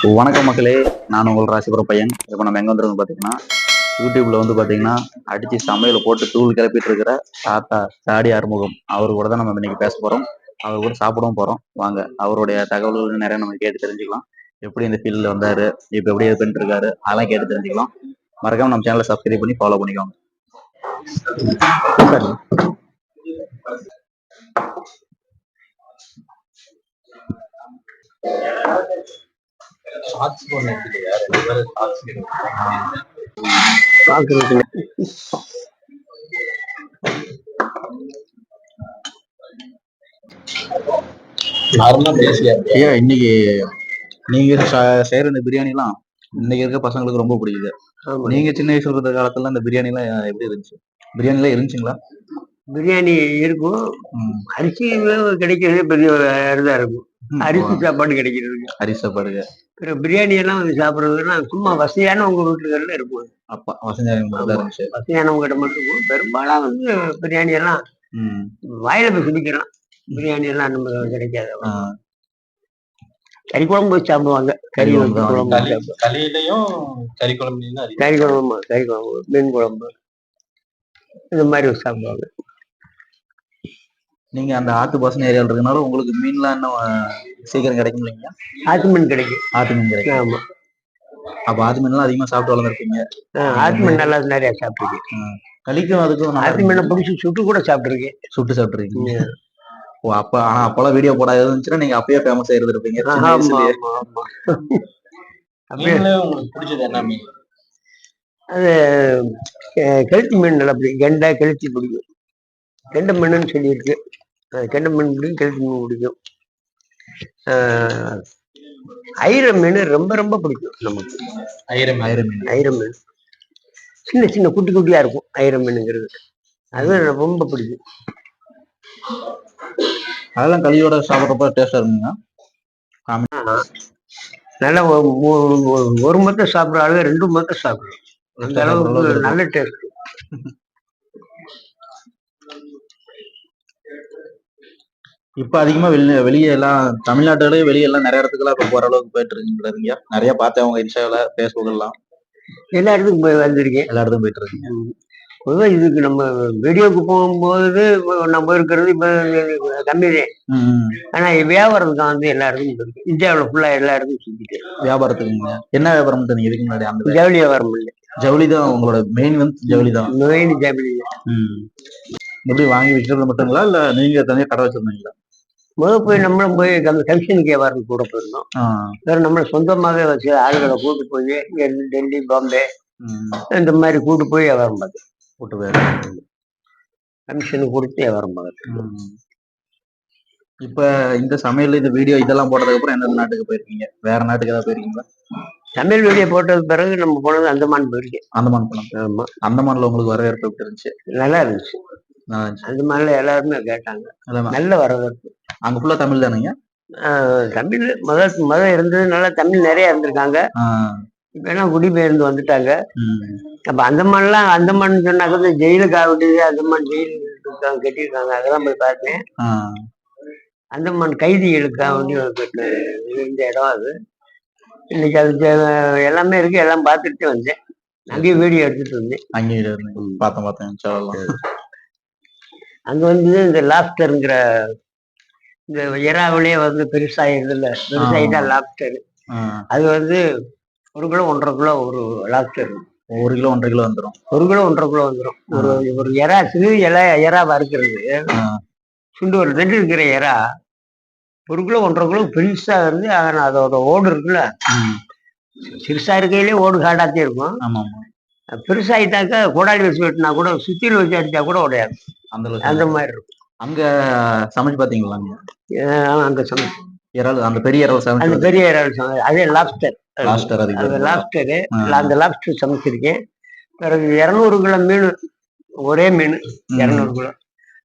வணக்கம் மக்களே, நான் உங்கள் ராசிபுரம் பையன். இப்போ நம்ம எங்கே வந்துருக்கோம் பார்த்தீங்கன்னா, யூடியூப்ல வந்து பார்த்தீங்கன்னா அடித்து சமையல் போட்டு தூள் கிளப்பிட்டு இருக்கிற தாத்தா சாடி ஆறுமுகம் அவர் கூட தான் நம்ம இன்னைக்கு பேச போகிறோம். அவர் கூட சாப்பிடவும் போகிறோம். வாங்க அவருடைய தகவல்கள் நிறைய நம்ம கேட்டு தெரிஞ்சுக்கலாம். எப்படி இந்த ஃபீல்டில் வந்தார், இப்போ எப்படி இது பண்ணிட்டு இருக்காரு, அதெல்லாம் கேட்டு தெரிஞ்சுக்கலாம். மறக்காம நம்ம சேனலை சப்ஸ்கிரைப் பண்ணி ஃபாலோ பண்ணிக்கோங்க. ஐயா, இன்னைக்கு நீங்க செய்யற இந்த பிரியாணி எல்லாம் இன்னைக்கு இருக்க பசங்களுக்கு ரொம்ப பிடிக்குது. நீங்க சின்ன வயசுல இருந்த காலத்துல இந்த பிரியாணி எல்லாம் எப்படி இருந்துச்சு? பிரியாணி எல்லாம் இருந்துச்சுங்களா? பிரியாணி இருக்கும். அரிசி கிடைக்கிறது பெரிய இதா இருக்கும். அரிசி சாப்பாடு கிடைக்கிறது, அரிசி சாப்பாடு. பிரியாணி எல்லாம் வந்து சாப்பிடுறதுன்னா சும்மா வசதியானவங்க வீட்டுல இருக்கும். அப்பா வசதியானவங்க கிட்ட மட்டும் இருக்கும். பெரும்பாலும் வந்து பிரியாணி எல்லாம் வாயில போய் சுடிக்கலாம். பிரியாணி எல்லாம் நம்ம கிடைக்காது. கறி குழம்பு வச்சு சாப்பிடுவாங்க. கறி குழம்பு, கறி குழம்பு, மீன் குழம்பு இந்த மாதிரி சாப்பிடுவாங்க. நீங்க அந்த ஆத்து பாசன ஏரியால இருக்கனால உங்களுக்கு மீன்லாம் இன்னும் சீக்கிரம் கிடைக்கும் இல்லைங்களா? ஆத்து மீன் கிடைக்கும். ஆத்து மீன் கிடைக்கும். ஆமா. அப்ப ஆத்து மீன் எல்லாம் அதிகமா சாப்பிட்டு வளர்ந்துருப்பீங்க. ஆத்து மீன் நல்லா நிறைய சாப்பிட்டுருக்கேன். களிக்கும் அதுக்கும் ஆத்து மீனை பிடிச்சி சுட்டு கூட சாப்பிட்டுருக்கேன். சுட்டு சாப்பிட்டுருக்கீங்க. ஓ, அப்ப ஆனா அப்பெல்லாம் வீடியோ போடாது இருந்துச்சுன்னா நீங்க அப்பயே ஃபேமஸ் ஆயிருந்திருப்பீங்க. உங்களுக்கு பிடிச்சது என்ன மீன்? அது கெளுத்தி மீன் நல்லா பிடிக்கும். கெண்டை கெளுத்தி பிடிக்கும். கெண்டை மீனுன்னு சொல்லியிருக்கு. கெண்டை மீன் பிடிக்கும், கெளுத்தி மீன் பிடிக்கும். ஐர மீன் ரொம்ப ரொம்ப பிடிக்கும் நமக்கு. ஐர மீன் சின்ன சின்ன குட்டி குட்டியா இருக்கும். ஐர மீனுங்கிறது அது ரொம்ப பிடிக்கும். அதெல்லாம் களியோட சாப்பிட்றப்ப டேஸ்டா இருக்குங்க. நல்லா ஒரு மொத்த சாப்பிட்ற அளவு 2 மொத்த சாப்பிடுறோம். அந்த அளவுக்கு நல்ல டேஸ்ட். இப்ப அதிகமா வெளியே எல்லாம் தமிழ்நாட்டுல வெளியே எல்லாம் நிறைய இடத்துக்குலாம் இப்ப போற அளவுக்கு போயிட்டு இருக்கீங்க. நிறைய பார்த்தேன் அவங்க இன்ஸ்டால பேஸ்புக் எல்லாம். எல்லா இடத்துக்கும் போய் வந்திருக்கேன். எல்லா இடத்துக்கும் போயிட்டு இருக்கீங்க. பொதுவாக இதுக்கு நம்ம வீடியோக்கு போகும்போது நம்ம இருக்கிறது இப்ப கம்மிதான். ஆனா வியாபாரத்துக்கு வந்து எல்லா இடத்துக்கும் இருக்கு. இந்தியாவில் ஃபுல்லா எல்லா இடத்துக்கும் சுத்திட்டு. வியாபாரத்துக்கு என்ன வியாபாரம் பண்ணீங்க இதுக்கு முன்னாடி? அந்த ஜவுளி வியாபாரம் இல்லை. ஜவுளி தான் உங்களோட மெயின் வந்து ஜவுளி தான். மெயின் ஜவுளி. எப்படி வாங்கி விற்கிறது மட்டுங்களா இல்ல நீங்க தனியா கடை வச்சிருந்தீங்களா? முதல் போய் நம்மளும் போய் கமிஷனுக்கு வியாபாரம் கூட போயிருந்தோம். வேற நம்மள சொந்தமாக வச்சு ஆளுகளை கூட்டு போய் டெல்லி, பாம்பே இந்த மாதிரி கூட்டு போய் வியாபாரம் பார்த்து கமிஷனுக்கு கொடுத்து வியாபாரம் பார்த்து. இப்ப இந்த சமையல் இந்த வீடியோ இதெல்லாம் போட்டதுக்கு அப்புறம் எந்த நாட்டுக்கு போயிருக்கீங்க? வேற நாட்டுக்கு ஏதாவது போயிருக்கீங்களா? சமையல் வீடியோ போட்டதுக்கு பிறகு நம்ம போனது அந்தமான் போயிருக்கேன். அந்தமான் போனோம். ஆமா. அந்தமான்ல உங்களுக்கு வரவேற்பு எப்படி இருந்துச்சு? நல்லா இருந்துச்சு. அந்தமான்ல எல்லாருமே கேட்டாங்க. நல்ல வரவேற்பு. அங்க ஃபுல்லா தமிழ் தானுங்க? தமிழ் முதல் இருந்தது நல்லா தமிழ் நிறைய இருந்திருக்காங்க. இப்ப எல்லாம் குடிபெயர்ந்து வந்துட்டாங்க. அப்ப அந்தமான் சொன்னாக்க ஜெயிலுக்கு ஆகிட்டு அந்தமான் ஜெயிலு கட்டியிருக்காங்க. அதெல்லாம் போய் பார்த்தேன். அந்தமான் கைதிகளுக்காக வேண்டி இந்த இடம் அது. இன்னைக்கு அது எல்லாமே இருக்கு. எல்லாம் பார்த்துட்டு வந்தேன். அங்கேயும் வீடியோ எடுத்துட்டு வந்தேன். அங்கேயும் பார்த்தேன். அங்க வந்து இந்த லாப்ஸ்டருங்கிற இந்த எறாவிலே வந்து பெருசாயிருதுல்ல, பெருசாயிட்டா லாப்ஸ்டர். அது வந்து 1 கிலோ 1.5 கிலோ ஒரு லாப்ஸ்டர். 1 கிலோ 1.5 கிலோ வந்துடும். 1 கிலோ 1.5 கிலோ வந்துடும். ஒரு எறா சிறு எறாவா இருக்கிறது. சுண்டு ஒரு 2 இருக்கிற எறா 1 கிலோ 1.5 கிலோ பெருசா இருந்து அதோட ஓடு இருக்குல்ல, சிறுசா இருக்கையிலே ஓடு காடாத்தே இருக்கும். பெருசாயிட்டாக்கா கோடாலி வச்சு வெட்டினா கூட, சுத்தியில் வச்சு அடிச்சா கூட உடையாது. அந்த மாதிரி இருக்கும். அங்க சமைச்சு பாத்தீங்களா? அங்க சமைச்சு இறால், அந்த பெரிய இறால் சமைச்சு. அந்த பெரிய இறால் அதே லாப்ஸ்டர். அந்த லாப்ஸ்டர் சமைச்சிருக்கேன். பிறகு 200 கிலோ மீன், ஒரே மீன் 200 கிலோ.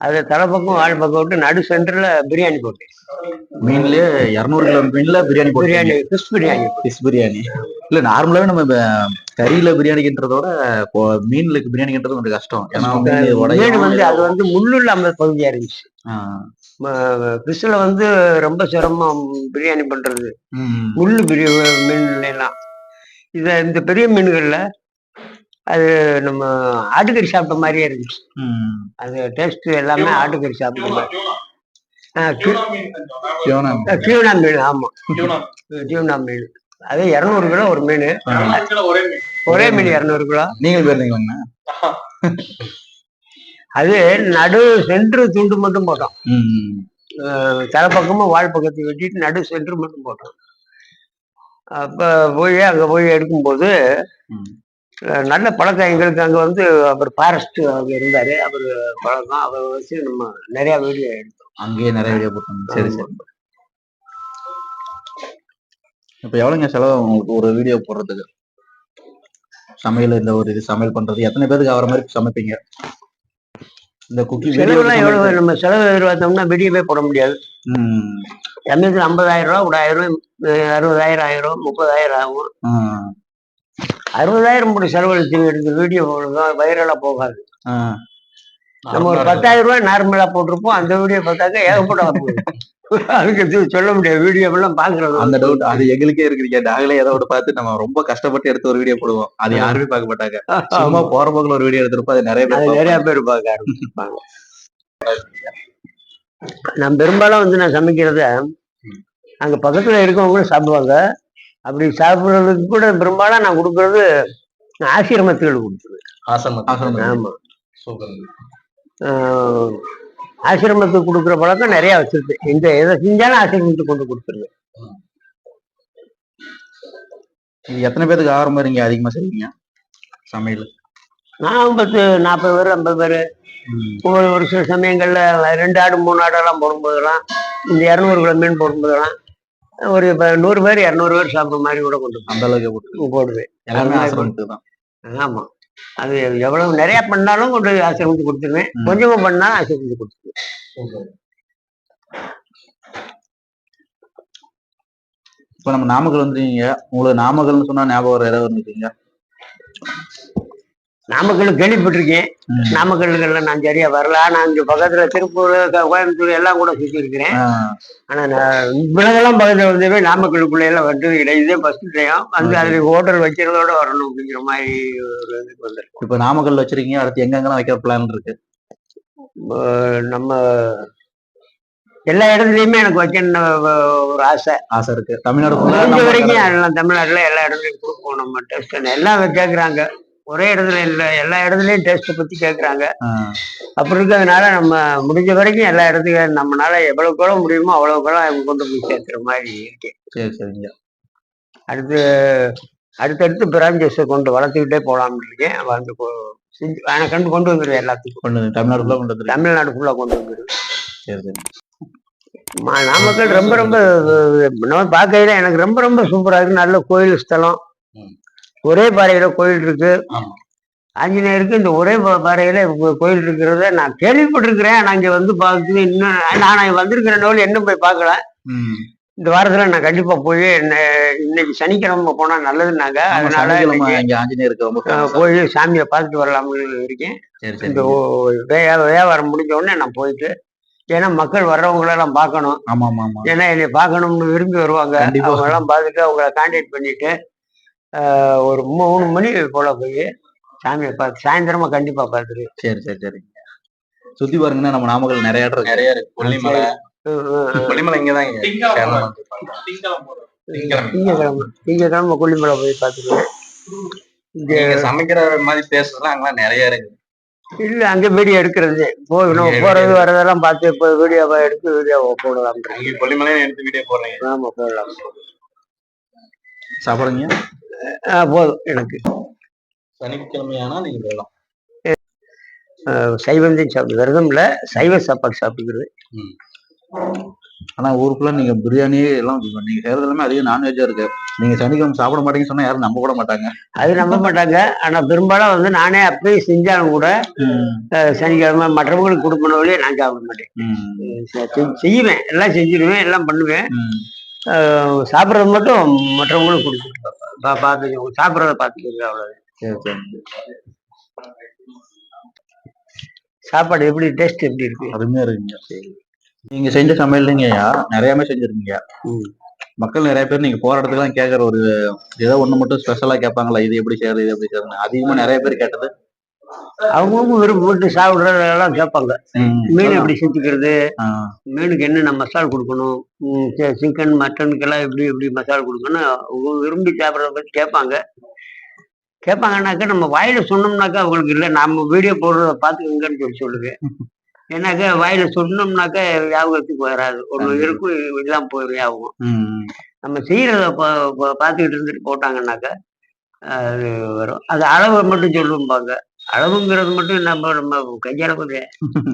அது தலைப்பக்கம் ஆள் பக்கம் விட்டு நடு சென்டர்ல பிரியாணி போட்டேன். மீன்லயே 200 கிலோ மீன்ல பிரியாணி பிரியாணி, ஃபிஷ் பிரியாணி. இல்ல நார்மலாவே நம்ம கறியில பிரியாணின்றதோட மீன்ல பிரியாணின்றது கொஞ்சம் கஷ்டம். ஏன்னா மீன் வந்து அது வந்து முள்ளு இல்லாம பகுதியா இருந்துச்சு. ஃபிஷ்ல வந்து ரொம்ப சிரமம் பிரியாணி பண்றது. ம். முள்ளு பெரிய மீன்ல எல்லாம் இந்த பெரிய மீன்கள்ல அது நம்ம ஆட்டுக்கறி சாப்பிட்ட மாதிரியே இருந்துச்சு. ம். அது டேஸ்ட் எல்லாமே ஆட்டுக்கறி சாப்பிட்ட மாதிரி. டியூனா மீன். டியூனா மீன், ஆமா. டியூனா மீன் அது 200 கிலோ ஒரு மீன். ஒரே மீன் 200 கிலோ. நீங்கள் போயிருந்தீங்களாங்கண்ணா? அது நடு சென்ட்ரு துண்டு மட்டும் போட்டோம். ம். தலை பக்கமும் வால் பக்கத்தை வெட்டிட்டு நடு சென்ட்ரு மட்டும் போட்டோம். அப்ப அங்க போய் எடுக்கும்போது ம். நல்ல பழக்கம் எங்களுக்கு. அங்க வந்து அவர் ஃபாரஸ்ட் அங்க இருந்தாரு. அவர் பழக்கம் அவர் வச்சு நம்ம நிறைய வீடியோ எடுத்தோம். அங்கேயே நிறைய வீடியோ போட்டோம். சரி சரி. இப்ப எவ்வளவுங்க செலவு உங்களுக்கு ஒரு வீடியோ போடுறதுக்கு? சமையல் இந்த ஒரு இது சமையல் பண்றது எத்தனை பேருக்கு ஆகிற மாதிரி சமைப்பீங்க? இந்த குக்கிங் செலவுலாம் எவ்வளவு? நம்ம செலவு எதிர்பார்த்தோம்னா வீடியோவே போட முடியாது. சமயத்தில் 50,000 ரூபா கூட ஆயிரம், 60,000 ஆயிரம், 30,000 ஆகும். 60,000 கூட செலவழிச்சு எடுத்து வீடியோ வைரலா போகாது. நம்ம ஒரு 10,000 ரூபாய் நார்மலா போட்டிருப்போம். அந்த வீடியோ பார்த்தாக்க ஏகப்பட்ட போகுது. அதுக்கு சொல்ல முடியாது. வீடியோ எல்லாம் பாக்குறது அந்த டவுட் அது எங்களுக்கே இருக்கு. நாங்களே ஏதோ பார்த்து நம்ம ரொம்ப கஷ்டப்பட்டு எடுத்து ஒரு வீடியோ போடுவோம். அது யாருமே பார்க்க மாட்டாங்க. சும்மா போற போக்குல ஒரு வீடியோ எடுத்திருப்போம். அது நிறைய பேர் பார்க்க ஆரம்பிச்சிருப்பாங்க. நான் பெரும்பாலும் வந்து நான் சமைக்கிறத அங்க பக்கத்துல இருக்கவங்க சாப்பிடுவாங்க. அப்படி சாப்பிடுறதுக்கு கூட பெரும்பாலும் நான் கொடுக்கறது ஆசிரமத்துகள் கொடுத்துருவேன். ஆமா, ஆசிரமத்துக்கு கொடுக்குற பழக்கம் நிறைய வச்சிருக்கேன். எதை செஞ்சாலும் ஆசிரமத்துக்கு கொண்டு கொடுத்துருவேன். எத்தனை பேருக்கு ஆகிற மாதிரி நீங்க அதிகமா செய்வீங்க சமையல்? நான் 40 பேர் 50 பேர். ஒரு சில சமயங்கள்ல 2 ஆடு 3 ஆடெல்லாம் போடும்போதெல்லாம், இந்த 200 கிலோ மீன் போடும்போதெல்லாம் ஒரு 100 பேர் 200 பேர் சாப்பிட்ற மாதிரி கூட கொண்டு அந்த அளவுக்கு போடுவேன். ஆமா, அது எவ்வளவு நிறைய பண்ணாலும் கொண்டு ஆசிரமத்துக்கு கொடுத்துருவேன். கொஞ்சமா பண்ணா ஆசிரமத்துக்கு கொடுத்துருவேன். இப்ப நம்ம நாமக்கல் வந்துருக்கீங்க. உங்களுக்கு நாமக்கல்னு சொன்னா ஞாபகம் ஏதாவது வந்துருக்கீங்க? நாமக்கல் கேள்விப்பட்டிருக்கேன். நாமக்கல்ல நான் சரியா வரல. நான் இங்க பக்கத்துல திருப்பூர், கோயம்புத்தூர் எல்லாம் கூட சுத்தி இருக்கிறேன். ஆனா நான் இவ்வளவெல்லாம் பக்கத்துல வந்தவே நாமக்கலுக்குள்ள எல்லாம் வந்தது கிடையாது. இதே ஃபர்ஸ்ட் டைம் வந்து அதுல ஹோட்டல் வைக்கிறதோட வரணும் அப்படிங்கிற மாதிரி ஒரு இதுக்கு வந்திருக்கோம். இப்ப நாமக்கல் வச்சிருக்கீங்க. அடுத்து எங்கெங்கெல்லாம் வைக்கிற பிளான் இருக்கு? நம்ம எல்லா இடத்துலயுமே எனக்கு வைக்கணும் ஒரு ஆசை இருக்கு. தமிழ்நாடு வரைக்கும் எல்லாம் தமிழ்நாட்டுல எல்லா இடத்துலயும் கொடுப்போம். நம்ம டெஸ்ட் எல்லாம் கேட்கறாங்க. ஒரே இடத்துல இல்ல, எல்லா இடத்துலயும் டேஸ்ட் பத்தி கேட்கறாங்க. அப்படி இருக்கிறதுனால நம்ம முடிஞ்ச வரைக்கும் எல்லா இடத்துக்கும் நம்மளால எவ்வளவுக்கு எவ்வளவு முடியுமோ அவ்வளவுக்கு கொண்டு போய் சேர்த்துற மாதிரி இருக்கேன். சரி சரிங்க. அடுத்தடுத்து பிரான்சைஸை கொண்டு வளர்த்துக்கிட்டே போலாம்னு இருக்கேன். வந்து கொண்டு வந்துடுவேன். எல்லாத்துக்கும் தமிழ்நாடு ஃபுல்லா கொண்டு வந்துடுவேன். சரி சரி. நாமக்கல் ரொம்ப ரொம்ப நம்ம பார்க்கையில எனக்கு ரொம்ப ரொம்ப சூப்பரா இருக்கு. நல்ல கோயில் ஸ்தலம். ஒரே பாறையில கோயில் இருக்கு. ஆஞ்சநேயருக்கு இந்த ஒரே பாறையில கோயில் இருக்கிறத நான் கேள்விப்பட்டிருக்கிறேன். ஆனா இங்க வந்து பார்த்து இன்னும் நான் வந்திருக்கிற நோல் என்ன போய் பார்க்கல. இந்த வாரத்துல நான் கண்டிப்பா போய் இன்னைக்கு சனிக்கிழமை போனா நல்லதுன்னாங்க. அதனால போய் சாமியை பார்த்துட்டு வரலாம்னு இருக்கேன். இந்த வியாபாரம் முடிஞ்ச உடனே நான் போயிட்டு, ஏன்னா மக்கள் வர்றவங்களெல்லாம் பார்க்கணும். ஏன்னா என்னை பார்க்கணும்னு விரும்பி வருவாங்க. அவங்க எல்லாம் பார்த்துட்டு அவங்கள கான்டாக்ட் பண்ணிட்டு ஒரு 3 மணி போல போய் சாமியை பார்த்து சாயந்தரமா கண்டிப்பா பார்த்துரு. சரி சரி சரி. சுத்தி பாருங்கன்னா நம்ம நாமக்கல் நிறைய இடம் நிறைய இருக்கு. கொல்லிமலை இங்கதான் திங்கக்கிழமை கொல்லிமலை போய் பார்த்துருவேன். இங்க சமைக்கிற மாதிரி பேசுறதுலாம் அங்கெல்லாம் நிறைய இருக்கு. இல்ல, அங்க வீடியோ எடுக்கிறது போறது வரதெல்லாம் பார்த்து இப்போ வீடியோவா எடுத்து வீடியோவை போடலாம். கொல்லிமலையை எடுத்து வீடியோ போடுறீங்க? ஆமா, போடலாம். சாப்பிடுங்க. போதும் எனக்கு. சனிக்கிழமையானா நீங்க போகலாம். சைவந்தையும் சாப்பிடு, விரதம் இல்ல, சைவ சாப்பாடு சாப்பிட்டுக்கிறது. ஆனா ஊருக்குள்ள நீங்க பிரியாணி எல்லாம் நீங்க செய்யறது எல்லாமே அதிகம் நான்வெஜ்ஜா இருக்கு. நீங்க சனிக்கிழமை சாப்பிட மாட்டீங்கன்னு சொன்னா யாரும் நம்ப கூட மாட்டாங்க. அது நம்ப மாட்டாங்க. ஆனா பெரும்பாலும் வந்து நானே அப்படியே செஞ்சாலும் கூட சனிக்கிழமை மற்றவங்களுக்கு கொடுக்கணும் வழியே நான் சாப்பிட மாட்டேன். செய்வேன், எல்லாம் செஞ்சிருவேன், எல்லாம் பண்ணுவேன். சாப்பிட்றது மட்டும் மற்றவங்களும் கொடுத்துருப்பேன். பார்த்து சாப்பிட்றத பார்த்துக்கிறது, அவ்வளவு. சாப்பாடு எப்படி, டேஸ்ட் எப்படி இருக்கு? அருமையா இருக்குங்க. நீங்க செஞ்ச சமையல்லைங்கய்யா நிறையாவே செஞ்சிருக்கீங்க. ம். மக்கள் நிறைய பேர் நீங்க போற இடத்துக்குலாம் கேட்கற ஒரு ஏதோ ஒண்ணு மட்டும் ஸ்பெஷலா கேட்பாங்களா, இது எப்படி செய்யறது, இது எப்படி செய்யறதுன்னு. அதிகமா நிறைய பேர் கேட்டது அவங்கவுங்க விருப்பப்பட்டு சாப்பிட்றதெல்லாம் கேட்பாங்க. மீன் எப்படி செஞ்சுக்கிறது, ஆ, மீனுக்கு என்னென்ன மசால் கொடுக்கணும், சிக்கன் மட்டனுக்கெல்லாம் எப்படி எப்படி மசால் கொடுக்கணும், அவங்க விரும்பி சாப்பிட்றத பற்றி கேட்பாங்க. கேட்பாங்கன்னாக்கா நம்ம வாயில சொன்னோம்னாக்கா அவங்களுக்கு இல்லை, நம்ம வீடியோ போடுறத பார்த்துக்கங்கன்னு சொல்லி சொல்லுது. ஏன்னாக்கா வாயில சொன்னோம்னாக்கா ஞாபகத்துக்கு வராது. ஒண்ணு கண்டிப்பா. இருக்கும் இல்லாம போய் ஆகும். ம். நம்ம செய்யறத பார்த்துக்கிட்டு இருந்துட்டு போட்டாங்கன்னாக்கா அது வரும். அது அளவை மட்டும் சொல்லும்பாங்க. அளவுங்கிறது மட்டும் நம்ம நம்ம கையளவுதே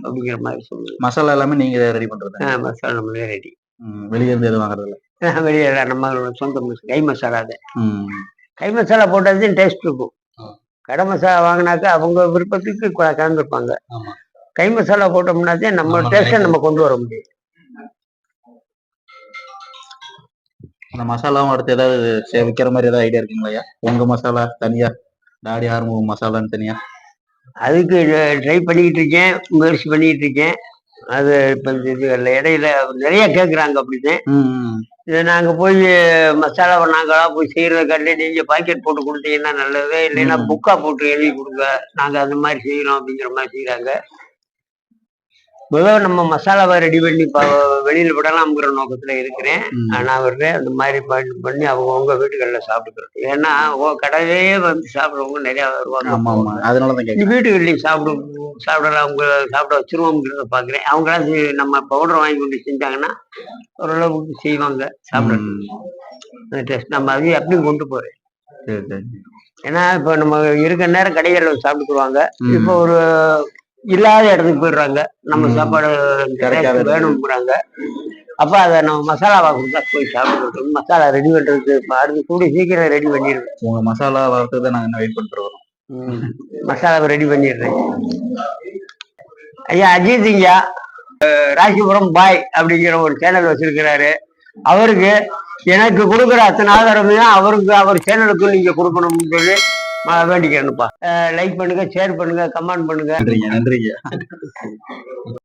அப்படிங்கிற மாதிரி சொல்லுது. மசாலா எல்லாமே நீங்க ரெடி பண்றது? மசாலா நம்மளே ரெடி. வெளிய இருந்து எதுவும் வாங்குறது இல்ல? வெளியே நம்ம சொந்த கை மசாலா தான். ம். கை மசாலா போட்டது டேஸ்ட் இருக்கும். ஆ. கடை மசாலா வாங்கினாக்கா அவங்க விருப்பத்துக்கு கலந்துருப்பாங்க. ஆமா. கை மசாலா போட்டோம்னாதே நம்ம நம்ம டேஸ்ட்டை நம்ம கொண்டு வர முடியும். அந்த மசாலாவும் அடுத்து ஏதாவது விக்கிற மாதிரி ஏதாவது ஐடியா இருக்குங்களையா? உங்க மசாலா தனியா, டாடி ஆறுமுகம் மசாலான்னு தனியா? அதுக்கு ட்ரை பண்ணிக்கிட்டு இருக்கேன், முயற்சி பண்ணிக்கிட்டு இருக்கேன். அது இப்போ இது இடையில நிறைய கேட்குறாங்க அப்படின்னு. ம். இதை நாங்கள் போய் மசாலாவை நாங்களா போய் செய்கிறத காட்டி நீங்கள் பாக்கெட் போட்டு கொடுத்தீங்கன்னா நல்லது, இல்லைன்னா புக்கா போட்டு எழுதி கொடுங்க, நாங்கள் அந்த மாதிரி செய்கிறோம் அப்படிங்கிற மாதிரி செய்கிறாங்க. முதல்ல நம்ம மசாலாவை ரெடி பண்ணி வெளியில விடலாம்ங்கிற நோக்கத்துல இருக்கிறேன். நான் வர்றேன் அந்த மாதிரி பண்ணி அவங்க வீட்டுகள்ல சாப்பிட்டுக்கிறோம். ஏன்னா கடையிலே வந்து சாப்பிடுறவங்க நிறைய வருவாங்க. அதனாலதான் வீட்டுகள்லையும் சாப்பிடலாம், அவங்க சாப்பிட வச்சிருவோம்ங்கிறத பாக்குறேன். அவங்களாம் நம்ம பவுடர் வாங்கி கொண்டு செஞ்சாங்கன்னா ஓரளவுக்கு செய்வாங்க, சாப்பிடுறது டேஸ்ட். நம்ம அதையும் அப்படியும் கொண்டு போறேன். ஏன்னா இப்ப நம்ம இருக்கிற நேரம் கடைகளில் சாப்பிட்டுக்குருவாங்க. இப்போ ஒரு இல்லாத இடத்துக்கு போயிடுறாங்க, நம்ம சாப்பாடு வேணும்ங்கிறாங்க. அப்ப அதை நம்ம மசாலாவா கொடுத்தா போய் சாப்பிட்டு மசாலா ரெடி பண்றதுக்கு அடுத்து கூடி சீக்கிரம் ரெடி பண்ணிடுவேன். உங்க மசாலா வளர்த்ததை நாங்க என்ன வெயிட் பண்ணிட்டு வரோம். மசாலாவை ரெடி பண்ணிடுறேன். ஐயா அஜித் ஐயா ராசிபுரம் பாய் அப்படிங்கிற ஒரு சேனல் வச்சிருக்கிறாரு. அவருக்கு எனக்கு கொடுக்குற அத்தனை ஆதாரமே அவருக்கு அவர் சேனலுக்கு நீங்க கொடுக்கணும்னு சொல்லி வேண்டிக்கிறேன்னுப்பா. லைக் பண்ணுங்க, ஷேர் பண்ணுங்க, கமெண்ட் பண்ணுங்க. நன்றிங்க.